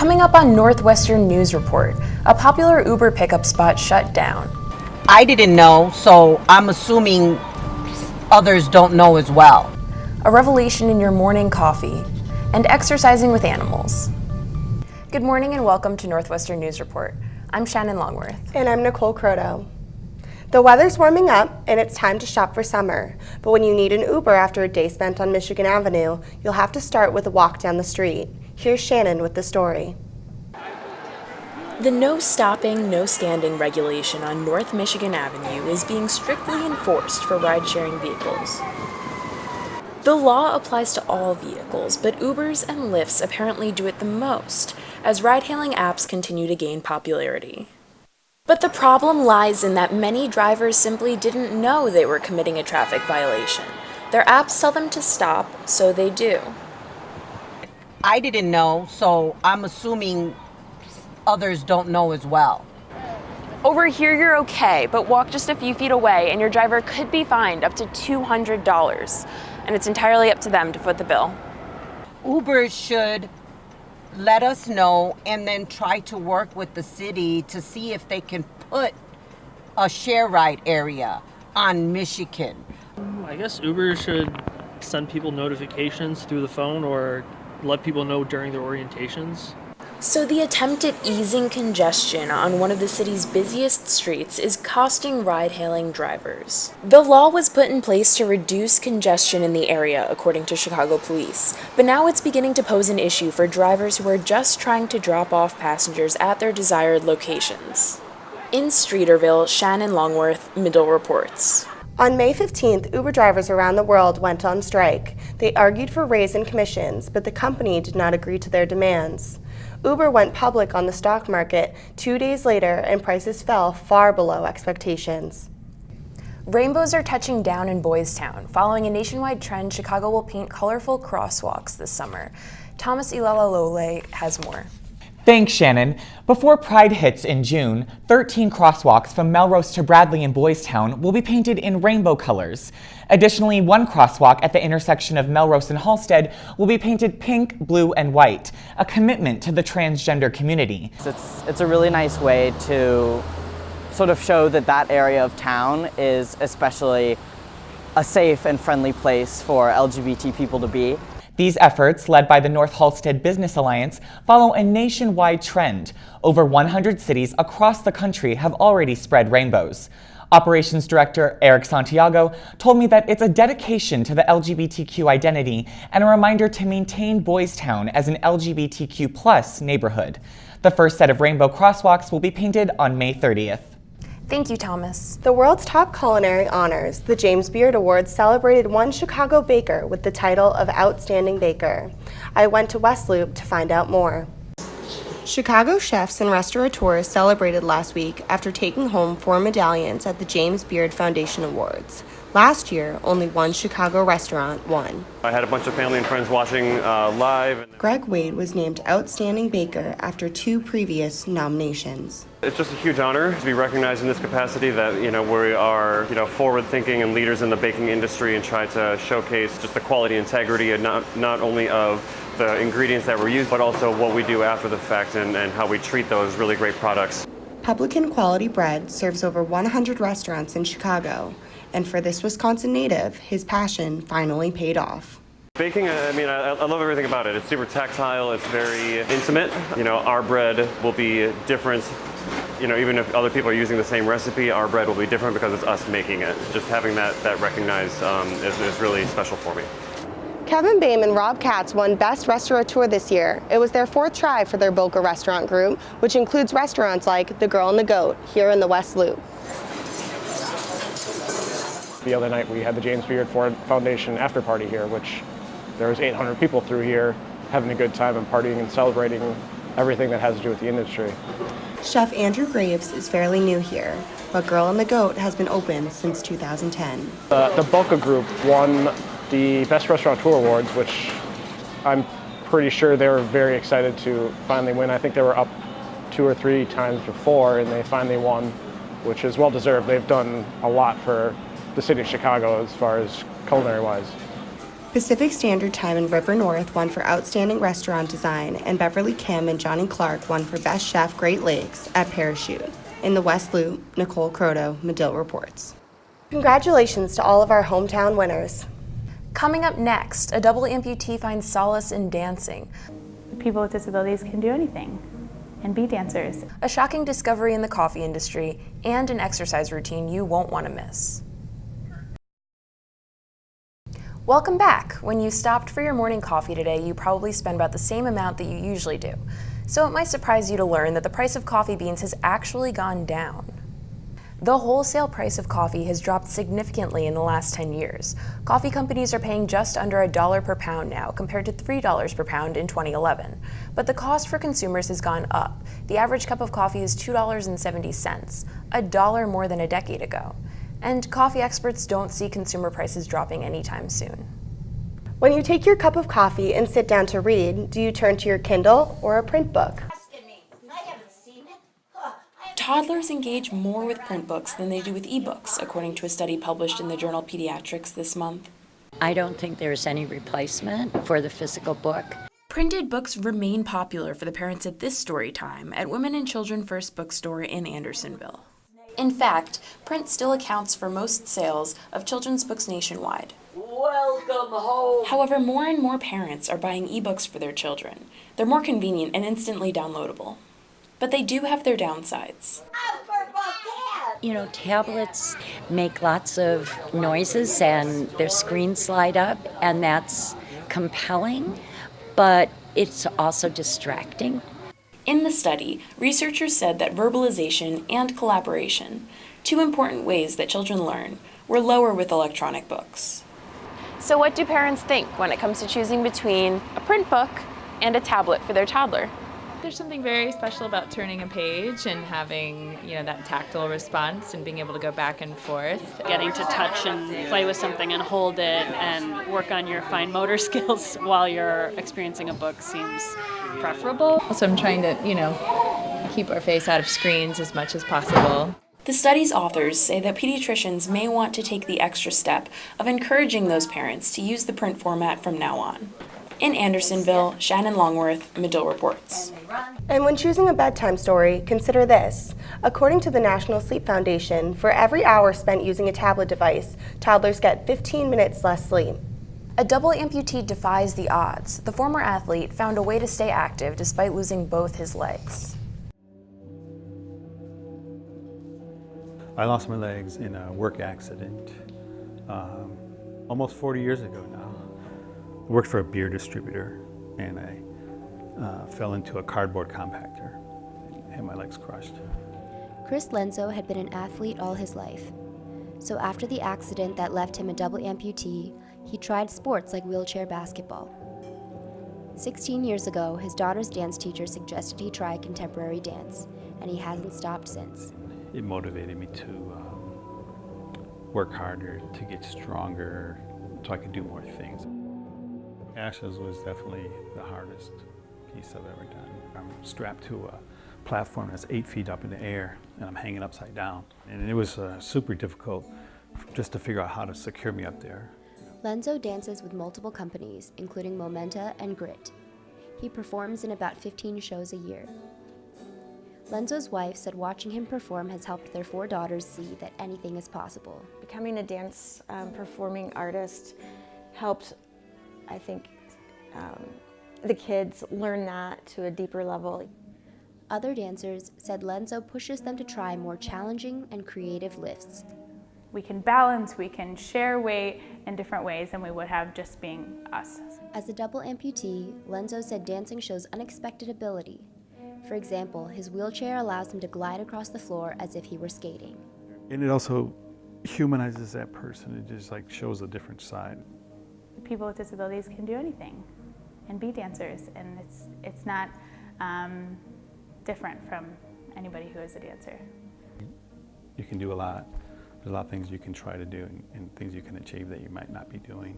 Coming up on Northwestern News Report, a popular Uber pickup spot shut down. I didn't know, so I'm assuming others don't know as well. A revelation in your morning coffee, and exercising with animals. Good morning and welcome to Northwestern News Report. I'm Shannon Longworth. And I'm Nicole Croteau. The weather's warming up and it's time to shop for summer. But when you need an Uber after a day spent on Michigan Avenue, you'll have to start with a walk down the street. Here's Shannon with the story. The no stopping, no standing regulation on North Michigan Avenue is being strictly enforced for ride-sharing vehicles. The law applies to all vehicles, but Ubers and Lyfts apparently do it the most, as ride-hailing apps continue to gain popularity. But the problem lies in that many drivers simply didn't know they were committing a traffic violation. Their apps tell them to stop, so they do. I didn't know, so I'm assuming others don't know as well. Over here you're okay, but walk just a few feet away and your driver could be fined up to $200. And it's entirely up to them to foot the bill. Uber should let us know and then try to work with the city to see if they can put a share ride area on Michigan. I guess Uber should send people notifications through the phone or let people know during their orientations. So the attempt at easing congestion on one of the city's busiest streets is costing ride-hailing drivers. The law was put in place to reduce congestion in the area, according to Chicago police, but now it's beginning to pose an issue for drivers who are just trying to drop off passengers at their desired locations. In Streeterville, Shannon Longworth, Middle reports. On May 15th, Uber drivers around the world went on strike. They argued for raise in commissions, but the company did not agree to their demands. Uber went public on the stock market 2 days later, and prices fell far below expectations. Rainbows are touching down in Boys Town. Following a nationwide trend, Chicago will paint colorful crosswalks this summer. Thomas Ilalaole has more. Thanks, Shannon. Before Pride hits in June, 13 crosswalks from Melrose to Bradley and Boys Town will be painted in rainbow colors. Additionally, one crosswalk at the intersection of Melrose and Halsted will be painted pink, blue, and white, a commitment to the transgender community. It's a really nice way to sort of show that that area of town is especially a safe and friendly place for LGBT people to be. These efforts, led by the North Halsted Business Alliance, follow a nationwide trend. Over 100 cities across the country have already spread rainbows. Operations Director Eric Santiago told me that it's a dedication to the LGBTQ identity and a reminder to maintain Boys Town as an LGBTQ+ neighborhood. The first set of rainbow crosswalks will be painted on May 30th. Thank you, Thomas. The world's top culinary honors, the James Beard Awards, celebrated one Chicago baker with the title of Outstanding Baker. I went to West Loop to find out more. Chicago chefs and restaurateurs celebrated last week after taking home 4 medallions at the James Beard Foundation Awards. Last year, only one Chicago restaurant won. I had a bunch of family and friends watching live. Greg Wade was named Outstanding Baker after 2 previous nominations. It's just a huge honor to be recognized in this capacity that, we are, forward-thinking and leaders in the baking industry and try to showcase just the quality and integrity and not only of the ingredients that were used, but also what we do after the fact and how we treat those really great products. Publican Quality Bread serves over 100 restaurants in Chicago, and for this Wisconsin native, his passion finally paid off. Baking, I love everything about it. It's super tactile, it's very intimate. Our bread will be different. Even if other people are using the same recipe, our bread will be different because it's us making it. Just having that recognized is really special for me. Kevin Boehm and Rob Katz won Best Restaurateur this year. It was their 4th try for their Boca restaurant group, which includes restaurants like The Girl and the Goat here in the West Loop. The other night we had the James Beard Foundation after party here, which there was 800 people through here having a good time and partying and celebrating everything that has to do with the industry. Chef Andrew Graves is fairly new here, but Girl and the Goat has been open since 2010. The Boca group won the Best Restaurateur Awards, which I'm pretty sure they were very excited to finally win. I think they were up 2 or 3 times before, and they finally won, which is well deserved. They've done a lot for the city of Chicago as far as culinary-wise. Pacific Standard Time and River North won for Outstanding Restaurant Design, and Beverly Kim and Johnny Clark won for Best Chef Great Lakes at Parachute. In the West Loop, Nicole Croteau, Medill reports. Congratulations to all of our hometown winners. Coming up next, a double amputee finds solace in dancing. People with disabilities can do anything and be dancers. A shocking discovery in the coffee industry, and an exercise routine you won't want to miss. Welcome back. When you stopped for your morning coffee today, you probably spend about the same amount that you usually do. So it might surprise you to learn that the price of coffee beans has actually gone down. The wholesale price of coffee has dropped significantly in the last 10 years. Coffee companies are paying just under $1 per pound now, compared to $3 per pound in 2011. But the cost for consumers has gone up. The average cup of coffee is $2.70, $1 more than a decade ago. And coffee experts don't see consumer prices dropping anytime soon. When you take your cup of coffee and sit down to read, do you turn to your Kindle or a print book? Toddlers engage more with print books than they do with ebooks, according to a study published in the journal Pediatrics this month. I don't think there's any replacement for the physical book. Printed books remain popular for the parents at this story time at Women and Children First Bookstore in Andersonville. In fact, print still accounts for most sales of children's books nationwide. Welcome home! However, more and more parents are buying ebooks for their children. They're more convenient and instantly downloadable. But they do have their downsides. You know, tablets make lots of noises and their screens slide up, and that's compelling, but it's also distracting. In the study, researchers said that verbalization and collaboration, two important ways that children learn, were lower with electronic books. So what do parents think when it comes to choosing between a print book and a tablet for their toddler? There's something very special about turning a page and having, that tactile response and being able to go back and forth. Getting to touch and play with something and hold it and work on your fine motor skills while you're experiencing a book seems preferable. Also, I'm trying to, keep our face out of screens as much as possible. The study's authors say that pediatricians may want to take the extra step of encouraging those parents to use the print format from now on. In Andersonville, Shannon, Longworth, Medill reports. And when choosing a bedtime story, consider this. According to the National Sleep Foundation, for every hour spent using a tablet device, toddlers get 15 minutes less sleep. A double amputee defies the odds. The former athlete found a way to stay active despite losing both his legs. I lost my legs in a work accident almost 40 years ago now. I worked for a beer distributor, and I fell into a cardboard compactor and had my legs crushed. Chris Lenzo had been an athlete all his life. So after the accident that left him a double amputee, he tried sports like wheelchair basketball. 16 years ago, his daughter's dance teacher suggested he try contemporary dance, and he hasn't stopped since. It motivated me to work harder, to get stronger, so I could do more things. Ashes was definitely the hardest piece I've ever done. I'm strapped to a platform that's 8 feet up in the air, and I'm hanging upside down. And it was super difficult just to figure out how to secure me up there. Lenzo dances with multiple companies, including Momenta and Grit. He performs in about 15 shows a year. Lenzo's wife said watching him perform has helped their 4 daughters see that anything is possible. Becoming a dance performing artist helped, I think, the kids learn that to a deeper level. Other dancers said Lenzo pushes them to try more challenging and creative lifts. We can balance, we can share weight in different ways than we would have just being us. As a double amputee, Lenzo said dancing shows unexpected ability. For example, his wheelchair allows him to glide across the floor as if he were skating. And it also humanizes that person. It just shows a different side. People with disabilities can do anything and be dancers, and it's not different from anybody who is a dancer. You can do a lot. There's a lot of things you can try to do and things you can achieve that you might not be doing.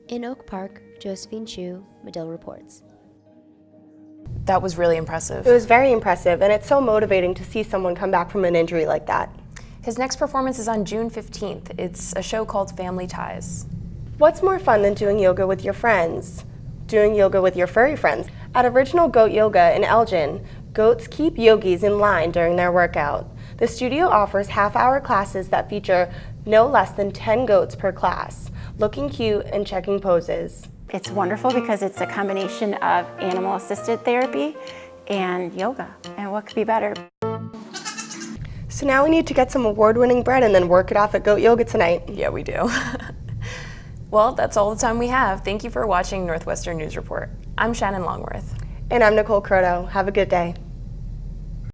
In Oak Park, Josephine Chu, Medill reports. That was really impressive. It was very impressive, and it's so motivating to see someone come back from an injury like that. His next performance is on June 15th. It's a show called Family Ties. What's more fun than doing yoga with your friends? Doing yoga with your furry friends. At Original Goat Yoga in Elgin, goats keep yogis in line during their workout. The studio offers half-hour classes that feature no less than 10 goats per class, looking cute and checking poses. It's wonderful because it's a combination of animal-assisted therapy and yoga, and what could be better? So now we need to get some award-winning bread and then work it off at Goat Yoga tonight. Yeah, we do. Well, that's all the time we have. Thank you for watching Northwestern News Report. I'm Shannon Longworth. And I'm Nicole Croteau. Have a good day.